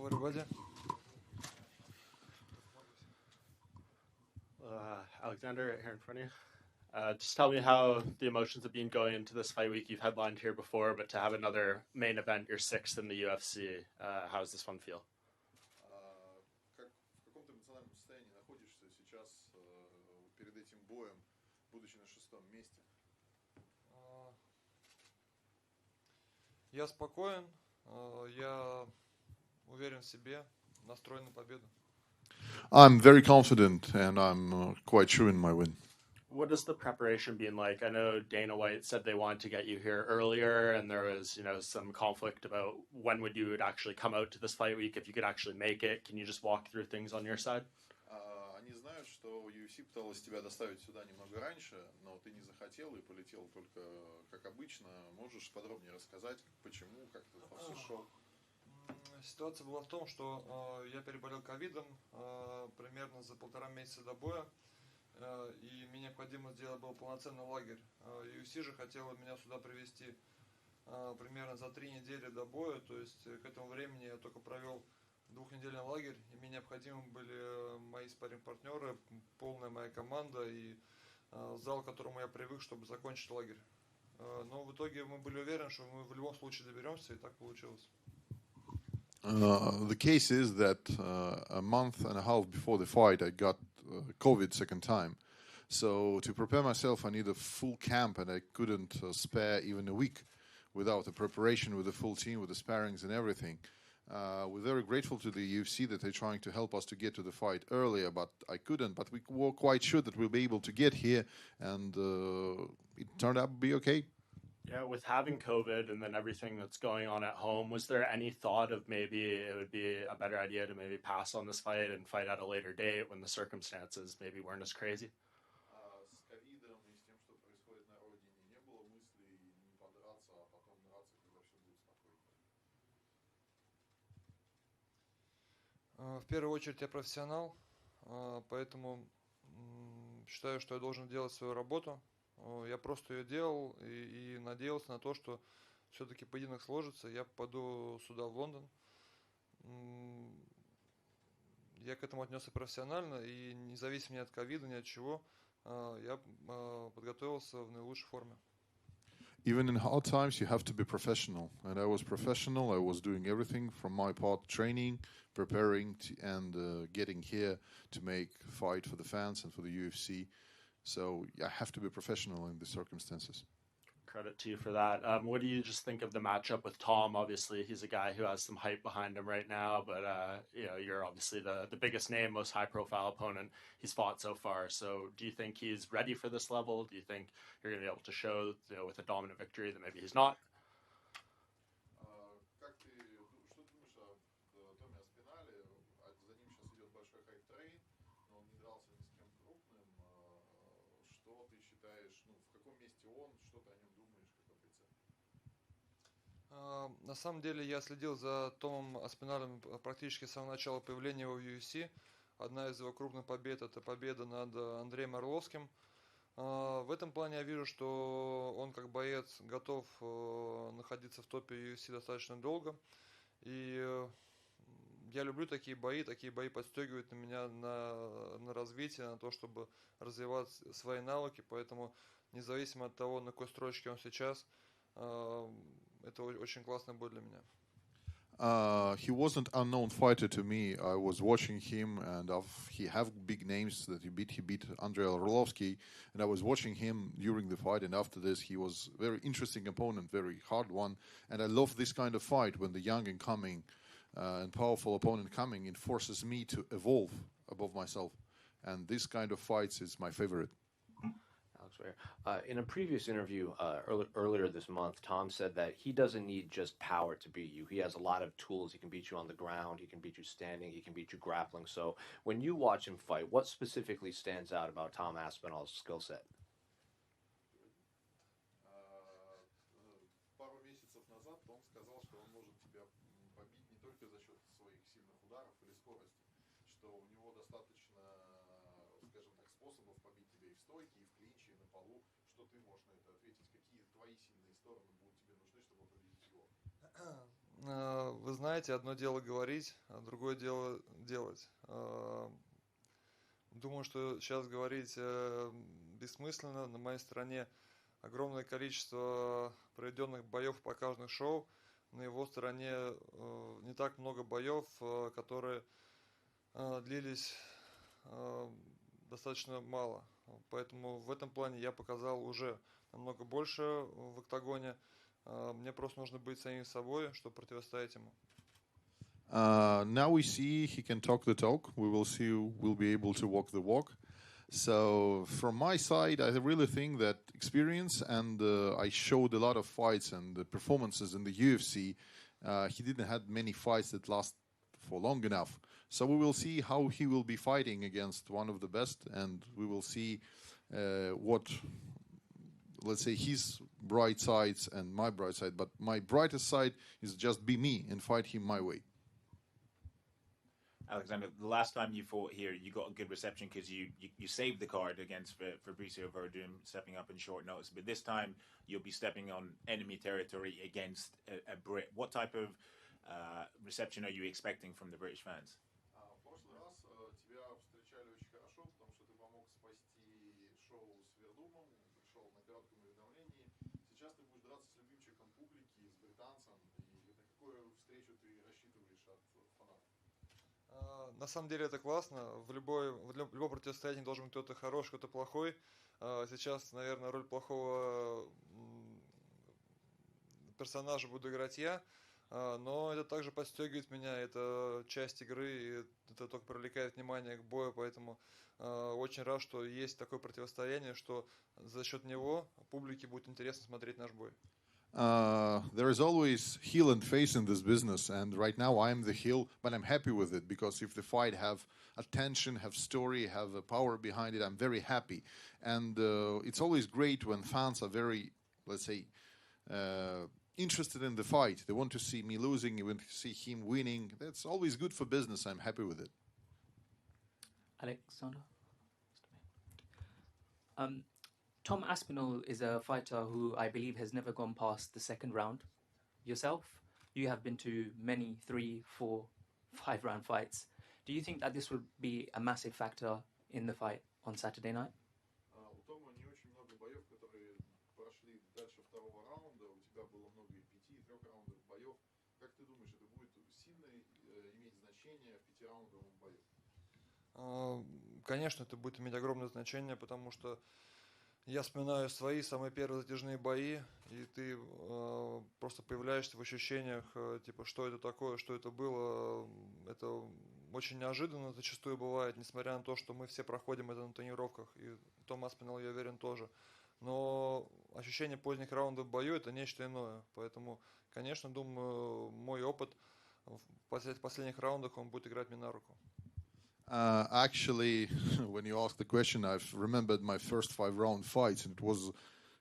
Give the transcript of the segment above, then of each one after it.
Hello, everybody. Alexander, right here in front of you. Just tell me how the emotions have been going into this fight week. You've headlined here before, but to have another main event, your sixth in the UFC, how does this one feel? В каком ты эмоциональном состоянии находишься сейчас перед этим боем, будучи на шестом месте? Я спокоен, я уверен в себе, настроен на победу. I'm very confident and I'm quite sure in my win. What has the preparation been like? I know Dana White said they wanted to get you here earlier, and there was, some conflict about when would you actually come out to this fight week, if you could actually make it. Can you just walk through things on your side? Они знают, что UFC пыталась тебя доставить сюда немного раньше, но ты не захотел и полетел только как обычно. Можешь подробнее рассказать, почему, как это все шел? Ситуация была в том, что я переболел ковидом примерно за 1,5 месяца до боя, и мне необходимо сделать был полноценный лагерь. UFC же хотела меня сюда привезти примерно за 3 недели до боя, то есть к этому времени я только провел 2-недельный лагерь, и мне необходимы были мои спарринг-партнеры, полная моя команда и зал, к которому я привык, чтобы закончить лагерь. Но в итоге мы были уверены, что мы в любом случае доберемся, и так получилось. The case is that a month and a half before the fight, I got COVID second time. So to prepare myself, I need a full camp, and I couldn't spare even a week without the preparation with the full team, with the sparrings and everything. We're very grateful to the UFC that they're trying to help us to get to the fight earlier, but I couldn't. But we were quite sure that we'll be able to get here, and it turned out to be okay. Yeah, with having COVID and then everything that's going on at home, was there any thought of maybe it would be a better idea to maybe pass on this fight and fight at a later date when the circumstances maybe weren't as crazy? С ковидом и с тем, что происходит на родине, не было мыслей не подраться, а потом драться, когда все будет спокойно. В первую очередь я профессионал, поэтому считаю, что я должен делать свою работу. Я просто ее делал и надеялся на то, что все-таки поединок сложится. Я попаду сюда, в Лондон. Я к этому отнесся профессионально, и независимо ни от ковида, ни от чего, я подготовился в наилучшей форме. Even in hard times, you have to be professional. And I was professional. I was doing everything from my part, training, preparing, and getting here to make a fight for the fans and for the UFC. So I have to be professional in the circumstances. Credit to you for that. What do you just think of the matchup with Tom? Obviously, he's a guy who has some hype behind him right now, but you're obviously the biggest name, most high-profile opponent he's fought so far. So do you think he's ready for this level? Do you think you're going to be able to show, with a dominant victory that maybe he's not? Что ты думаешь о Томе Аспинале? За ним сейчас идет большой хайп-трейн, но он не дрался ни с кем крупным. Что ты считаешь, в каком месте он, что ты о нем думаешь, как о бойце? На самом деле я следил за Томом Аспиналем практически с самого начала появления его в UFC. Одна из его крупных побед – это победа над Андреем Орловским. В этом плане я вижу, что он как боец готов находиться в топе UFC достаточно долго. И я люблю такие бои подстегивают меня на развитие, на то, чтобы развивать свои навыки. Поэтому независимо от того, на какой строчке он сейчас, это очень классный бой для меня. He wasn't unknown fighter to me. I was watching him, and he have big names that he beat. He beat Andrei Arlovsky, and I was watching him during the fight. And after this, he was very interesting opponent, very hard one. And I love this kind of fight when the young and coming and powerful opponent coming. It forces me to evolve above myself, and this kind of fights is my favorite. In a previous interview earlier this month, Tom said that he doesn't need just power to beat you. He has a lot of tools. He can beat you on the ground. He can beat you standing. He can beat you grappling. So when you watch him fight, what specifically stands out about Tom Aspinall's skill set? Пару месяцев назад он сказал, что он может тебя побить не только за счет своих сильных ударов или скорости, что у него достаточно, скажем так, способов побить тебя и в стойке, и в клинче, и на полу. Что ты можешь на это ответить? Какие твои сильные стороны будут тебе нужны, чтобы победить его? В Вы знаете, одно дело говорить, а другое дело делать. Думаю, что сейчас говорить бессмысленно. На моей стороне огромное количество проведенных боев в показных шоу. На его стороне не так много боев, которые длились достаточно мало. Поэтому в этом плане я показал уже намного больше в октагоне. Мне просто нужно быть самим собой, чтобы противостоять ему. Now we see he can talk the talk. We will see who will be able to walk the walk. So from my side, I really think that experience, and I showed a lot of fights and performances in the UFC. He didn't have many fights that last for long enough. So we will see how he will be fighting against one of the best, and we will see what, let's say, his bright sides and my bright side. But my brightest side is just be me and fight him my way. Alexander, the last time you fought here, you got a good reception because you saved the card against Fabricio Verdum, stepping up in short notice. But this time, you'll be stepping on enemy territory against a Brit. What type of reception are you expecting from the British fans? В прошлый раз тебя встречали очень хорошо, потому что ты помог спасти шоу с Вердумом, пришел на коротком уведомлении. Сейчас ты будешь драться с любимчиком публики, с британцем. И на какую встречу ты рассчитываешь от фанатов? На самом деле это классно. В любом противостоянии должен быть кто-то хороший, кто-то плохой. Сейчас, наверное, роль плохого персонажа буду играть я. Но это также подстегивает меня, это часть игры, и это только привлекает внимание к бою, поэтому очень рад, что есть такое противостояние, что за счет него публике будет интересно смотреть наш бой. There is always heel and face in this business, and right now I'm the heel, but I'm happy with it because if the fight have attention, have story, have a power behind it, I'm very happy. And it's always great when fans are very, let's say, interested in the fight. They want to see me losing, they want to see him winning. That's always good for business. I'm happy with it. Alexander? Tom Aspinall is a fighter who I believe has never gone past the second round. Yourself, you have been to many 3, 4, 5 round fights. Do you think that this would be a massive factor in the fight on Saturday night? У Тома не очень много боев, которые прошли дальше второго раунда. У тебя было много и 5, и 3-раундовых боев. Как ты думаешь, это будет сильно иметь значение в 5-раундовом бою? Конечно, это будет иметь огромное значение, потому что я вспоминаю свои самые первые затяжные бои, и ты просто появляешься в ощущениях, типа, что это такое, что это было. Это очень неожиданно зачастую бывает, несмотря на то, что мы все проходим это на тренировках, и Том Аспиналл, я уверен, тоже. Но ощущение поздних раундов в бою – это нечто иное. Поэтому, конечно, думаю, мой опыт в последних раундах, он будет играть мне на руку. Actually, when you asked the question, I've remembered my first 5-round fights, and it was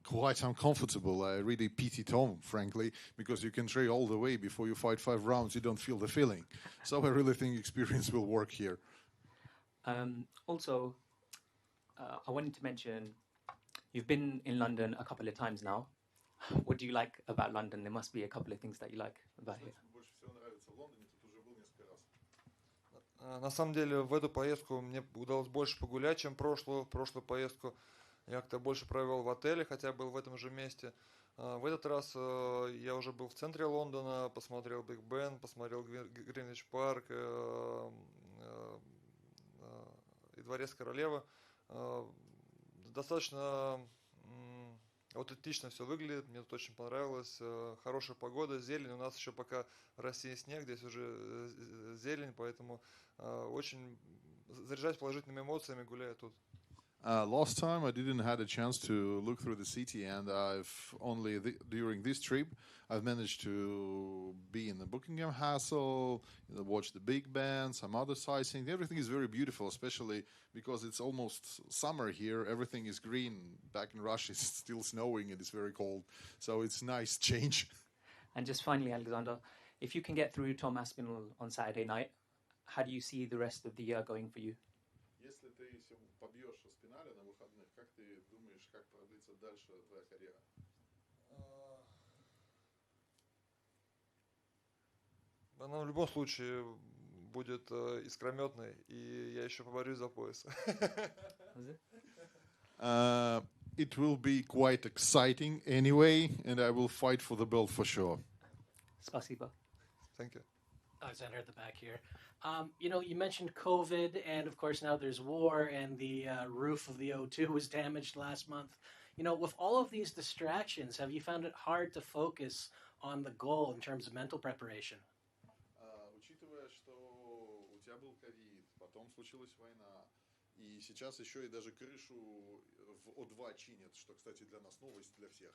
quite uncomfortable. I really pity Tom, frankly, because you can train all the way before you fight 5 rounds, you don't feel the feeling. So I really think experience will work here. Also, I wanted to mention, you've been in London a couple of times now. What do you like about London? There must be a couple of things that you like about here. На самом деле, в эту поездку мне удалось больше погулять, чем прошлую поездку. Я как-то больше провел в отеле, хотя был в этом же месте. В этот раз я уже был в центре Лондона, посмотрел Биг Бен, посмотрел Гринвич парк и Дворец Королевы. Достаточно аутентично все выглядит, мне тут очень понравилось. Хорошая погода, зелень. У нас еще пока в России снег, здесь уже зелень, поэтому очень заряжать положительными эмоциями, гуляя тут. Last time I didn't had a chance to look through the city, and I've only during this trip I've managed to be in the Buckingham Castle, watch the Big Ben, some other sightseeing. Everything is very beautiful, especially because it's almost summer here. Everything is green. Back in Russia, it's still snowing and it's very cold, so it's nice change. And just finally, Alexander, if you can get through Tom Aspinall on Saturday night, how do you see the rest of the year going for you? Если ты побьешь Аспиналя на выходных, как ты думаешь, как продлится дальше твоя карьера? Она в любом случае будет искрометной, и я еще поборюсь за пояс. It will be quite exciting anyway, and I will fight for the belt for sure. Spasiba. Thank you. Alexander at the back here. You mentioned COVID, and of course now there's war, and the roof of the O2 was damaged last month. With all of these distractions, have you found it hard to focus on the goal in terms of mental preparation? Учитывая, что у тебя был ковид, потом случилась война, и сейчас еще и даже крышу в О2 чинят, что, кстати, для нас новость, для всех.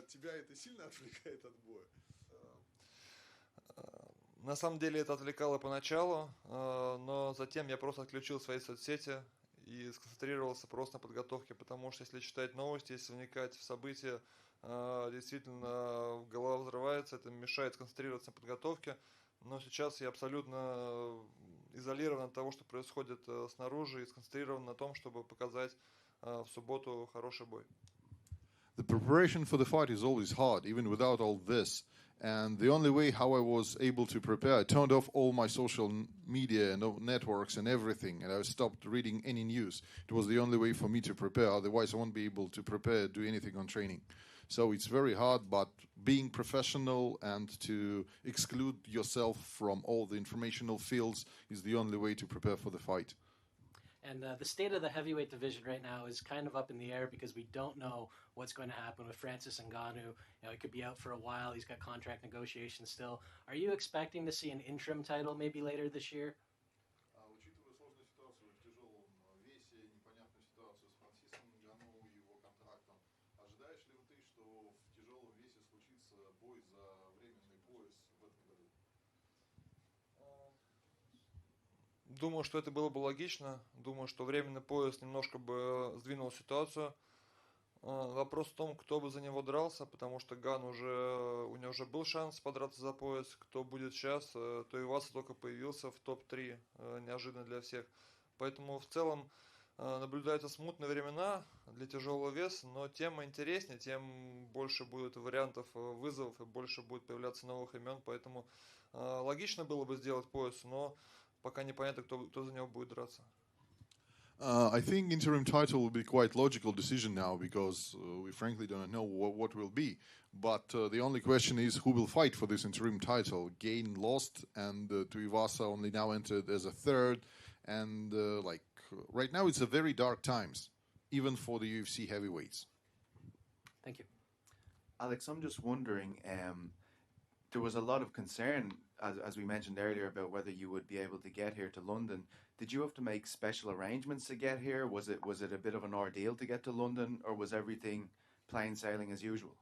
Тебя это сильно отвлекает от боя? На самом деле это отвлекало поначалу, но затем я просто отключил свои соцсети и сконцентрировался просто на подготовке, потому что если читать новости, если вникать в события, действительно голова взрывается, это мешает сконцентрироваться на подготовке. Но сейчас я абсолютно изолирован от того, что происходит снаружи, и сконцентрирован на том, чтобы показать в субботу хороший бой. The preparation for the fight is always hard, even without all this. And the only way how I was able to prepare, I turned off all my social media and networks and everything, and I stopped reading any news. It was the only way for me to prepare. Otherwise, I won't be able to prepare, do anything on training. So it's very hard, but being professional and to exclude yourself from all the informational fields is the only way to prepare for the fight. And the state of the heavyweight division right now is kind of up in the air because we don't know what's going to happen with Francis Ngannou. He could be out for a while. He's got contract negotiations still. Are you expecting to see an interim title maybe later this year? Учитывая сложную ситуацию в тяжелом весе, непонятную ситуацию с Франсисом Нганnou и его контрактом, ожидаешь ли ты, что в тяжелом весе случится бой за временный пояс в этом году? Думаю, что это было бы логично. Думаю, что временный пояс немножко бы сдвинул ситуацию. Вопрос в том, кто бы за него дрался, потому что у него уже был шанс подраться за пояс. Кто будет сейчас, то Иваса только появился в топ-3, неожиданно для всех. Поэтому в целом наблюдаются смутные времена для тяжелого веса, но тем интереснее, тем больше будет вариантов вызовов и больше будет появляться новых имен. Поэтому логично было бы сделать пояс, но пока непонятно, кто за него будет драться. I think interim title will be quite logical decision now because we frankly don't know what will be. But the only question is who will fight for this interim title. Gain lost, and Tuivasa only now entered as a third. And right now it's a very dark times, even for the UFC heavyweights. Thank you. Alex, I'm just wondering, there was a lot of concern, as we mentioned earlier, about whether you would be able to get here to London. Did you have to make special arrangements to get here? Was it a bit of an ordeal to get to London, or was everything plain sailing as usual?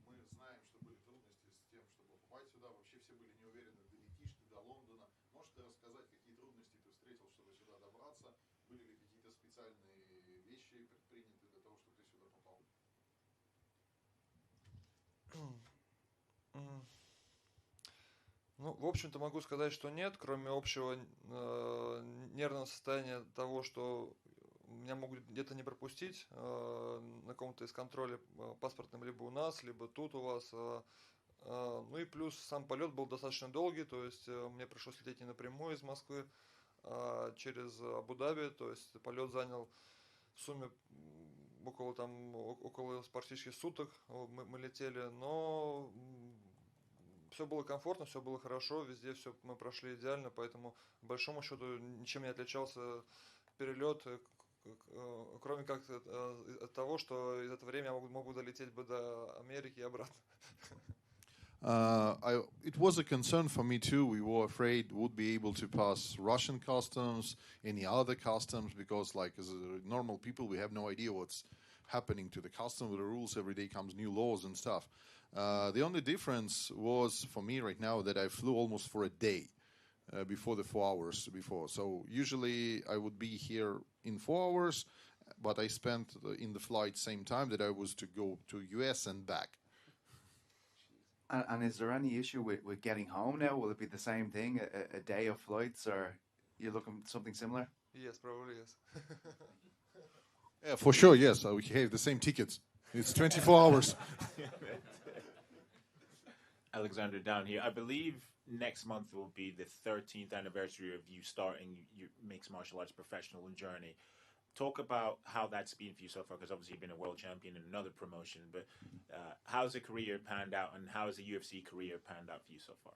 Мы знаем, что были трудности с тем, чтобы попасть сюда. Вообще все были не уверены, долетишь ты до Лондона. Можешь ты рассказать, какие трудности ты встретил, чтобы сюда добраться? Были ли какие-то специальные вещи предприняты для того, чтобы ты сюда попал? Ну, в общем-то, могу сказать, что нет, кроме общего нервного состояния того, что меня могут где-то не пропустить на каком-то из контролей паспортном либо у нас, либо тут у вас. Ну и плюс сам полет был достаточно долгий, то есть мне пришлось лететь не напрямую из Москвы, а через Абу-Даби, то есть полет занял в сумме около практически суток мы летели, но все было комфортно, все было хорошо, везде все мы прошли идеально, поэтому, по большому счету, ничем не отличался перелет, кроме как от того, что из этого времени я мог бы долететь бы до Америки и обратно. It was a concern for me too. We were afraid would be able to pass Russian customs, any other customs, because as normal people, we have no idea what's happening to the customs, the rules. Every day comes new laws and stuff. The only difference was for me right now that I flew almost for a day before the 4 hours before. So usually I would be here in 4 hours, but I spent in the flight same time that I was to go to US and back. And is there any issue with getting home now? Will it be the same thing, a day of flights, or you looking at something similar? Yes, probably yes. Yeah, for sure, yes. We have the same tickets. It's 24 hours. Alexander down here. I believe next month will be the 13th anniversary of you starting your mixed martial arts professional journey. Talk about how that's been for you so far, because obviously you've been a world champion in another promotion, but how's the career panned out, and how's the UFC career panned out for you so far?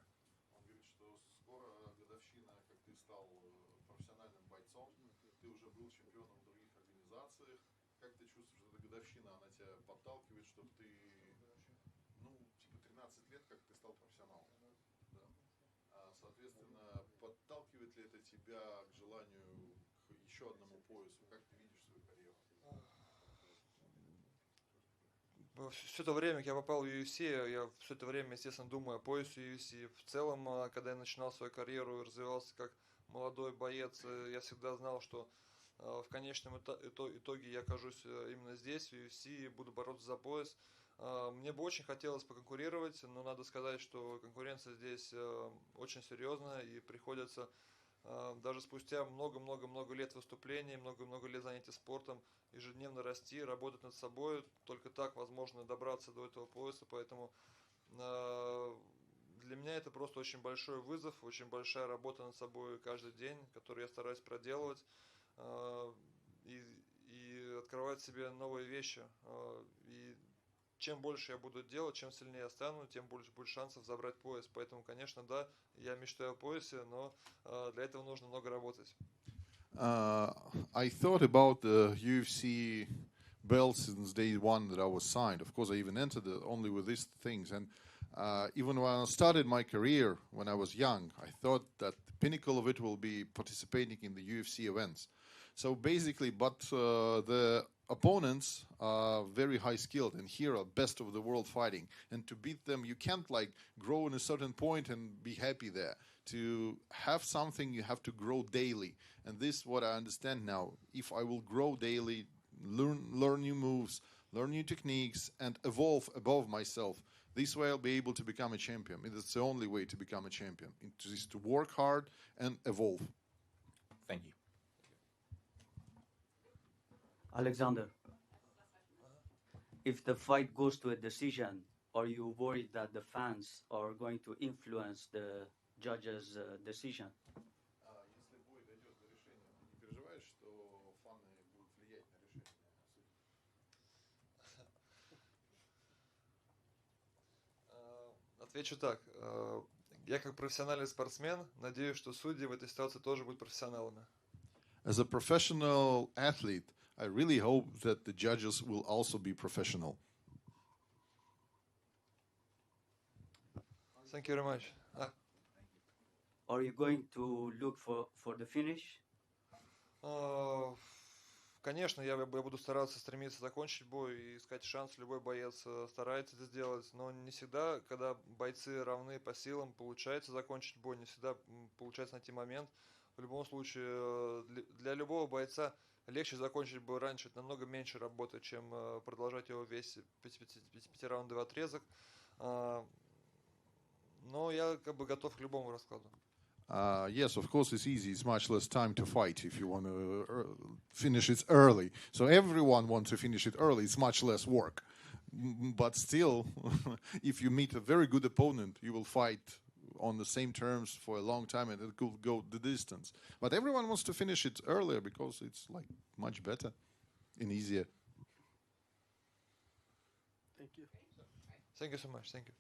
Он говорит, что скоро годовщина, как ты стал профессиональным бойцом, ты уже был чемпионом в других организациях. Как ты чувствуешь, эта годовщина, она тебя подталкивает, чтобы ты, ну, типа 13 лет, как ты стал профессионалом? Да. Соответственно, подталкивает ли это тебя к желанию к еще одному поясу? Как ты видишь свою карьеру? Все это время, как я попал в UFC, я все это время, естественно, думаю о поясе UFC. В целом, когда я начинал свою карьеру и развивался как молодой боец, я всегда знал, что в конечном итоге я окажусь именно здесь, в UFC, и буду бороться за пояс. Мне бы очень хотелось поконкурировать, но надо сказать, что конкуренция здесь очень серьезная, и приходится даже спустя много-много-много лет выступлений, много-много лет занятий спортом, ежедневно расти, работать над собой. Только так возможно добраться до этого пояса, поэтому для меня это просто очень большой вызов, очень большая работа над собой каждый день, которую я стараюсь проделывать и открывать себе новые вещи. И чем больше я буду делать, чем сильнее я стану, тем больше будет шансов забрать пояс. Поэтому, конечно, да, я мечтаю о поясе, но для этого нужно много работать. I thought about the UFC belt since day one that I was signed. Of course, I even entered it only with these things. And even when I started my career when I was young, I thought that the pinnacle of it will be participating in the UFC events. So basically, but the opponents are very high skilled, and here are best of the world fighting. And to beat them, you can't like grow in a certain point and be happy there. To have something, you have to grow daily. And this is what I understand now. If I will grow daily, learn new moves, learn new techniques, and evolve above myself, this way I'll be able to become a champion. It's the only way to become a champion. It is to work hard and evolve. Thank you. Alexander, if the fight goes to a decision, are you worried that the fans are going to influence the judge's decision? Если бой дойдет до решения, ты не переживаешь, что фаны будут влиять на решение судей? Отвечу так. Я как профессиональный спортсмен надеюсь, что судьи в этой ситуации тоже будут профессионалами. As a professional athlete, I really hope that the judges will also be professional. Thank you very much. Are you going to look for the finish? Конечно, я буду стараться стремиться закончить бой и искать шанс. Любой боец старается это сделать, но не всегда, когда бойцы равны по силам, получается закончить бой, не всегда получается найти момент. В любом случае, для любого бойца легче закончить бой раньше, это намного меньше работы, чем продолжать его весь пятираундовый отрезок. Но я как бы готов к любому раскладу. Yes, of course, it's easy. It's much less time to fight if you want to finish it early. So everyone wants to finish it early. It's much less work. But still, if you meet a very good opponent, you will fight on the same terms for a long time and it could go the distance. But everyone wants to finish it earlier because it's like much better and easier. Thank you. Thank you so much. Thank you.